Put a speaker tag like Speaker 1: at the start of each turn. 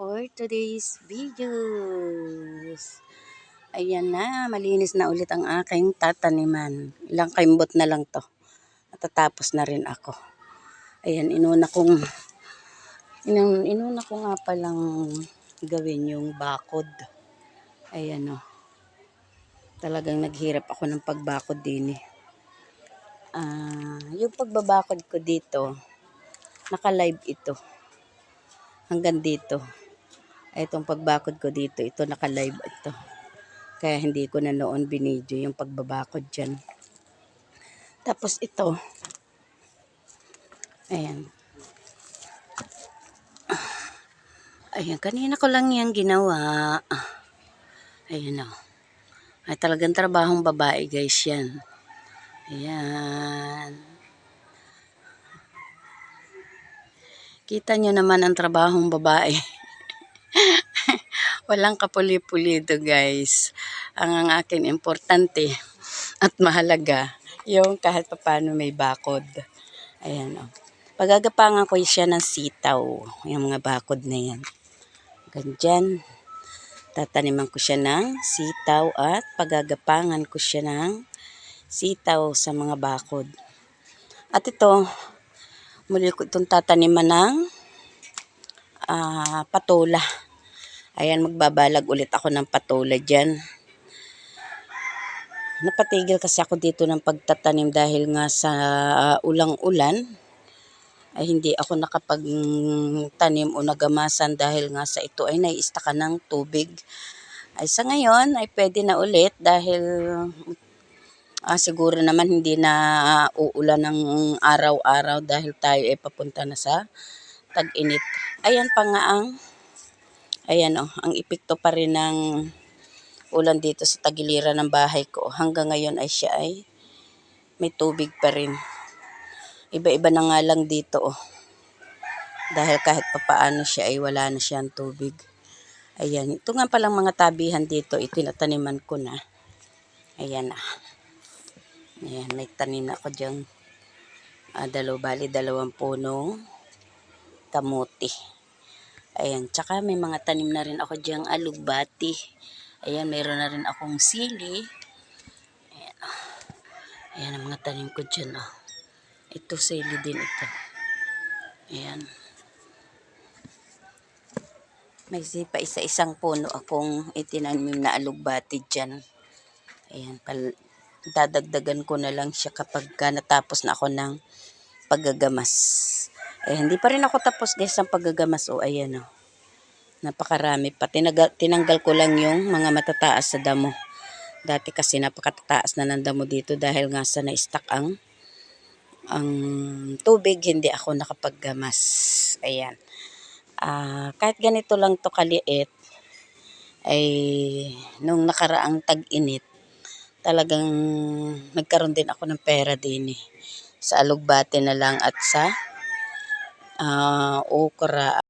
Speaker 1: for today's videos. Ayan na, malinis na ulit ang aking tataniman. Ilang kaimbot na lang to. Matatapos na rin ako. Ayan, inuna ko nga palang gawin yung bakod. Ayan o. Talagang naghirap ako ng pagbakod din eh. Yung pagbabakod ko dito, naka-live ito. Hanggang dito. Itong pagbakod ko dito, ito naka-live ito. Kaya hindi ko na noon binidyo yung pagbabakod dyan. Tapos ito, ayan. Ayan, kanina ko lang yan ginawa. Ayan o. Ay talagang trabahong babae guys yan. Ayan. Kita nyo naman ang trabahong babae. Walang kapuli-pulido guys. Ang akin importante at mahalaga yung kahit paano may bakod. Ayan o. Pagagapangan ko siya ng sitaw. Yung mga bakod na yan. Ganyan. Tataniman ko siya ng sitaw at pagagapangan ko siya ng sitaw sa mga bakod. At ito, muli ko itong tataniman ng patola. Ayan, magbabalag ulit ako ng patola dyan. Napatigil kasi ako dito ng pagtatanim dahil nga sa ulang-ulan ay hindi ako nakapagtanim o nagamasan dahil nga sa ito ay naiistakan ng tubig. Ay sa ngayon ay pwede na ulit dahil siguro naman hindi na uulan ng araw-araw dahil tayo ay papunta na sa tag-init. Ayan pa nga ayan ang epekto pa rin ng ulan dito sa tagiliran ng bahay ko. Hanggang ngayon ay siya ay may tubig pa rin. Iba-iba na nga lang dito dahil kahit papaano siya ay wala na siyang tubig. Ayan, ito nga palang mga tabihan dito, itinataniman ko na. Ayan na. Ayan, may tanim ako dyan. Dalawang punong kamuti. Ayan, tsaka may mga tanim na rin ako dyan alugbati. Ayan, mayroon na rin akong sili. Ayan, ayan ang mga tanim ko dyan. Ito, sili din ito. Ayan. May pa isa-isang puno akong itinanim na alugbati dyan. Ayan, dadagdagan ko na lang siya kapag natapos na ako ng paggagamas. Hindi pa rin ako tapos guys ang paggagamas. Ayan napakarami pa. Tinanggal ko lang yung mga matataas sa damo. Dati kasi napakataas na ng damo dito dahil nga sa na-stuck ang tubig, hindi ako nakapaggamas. Ayan. Kahit ganito lang to kaliit, ay nung nakaraang tag-init, talagang nagkaroon din ako ng pera din sa alugbate na lang at sa okra.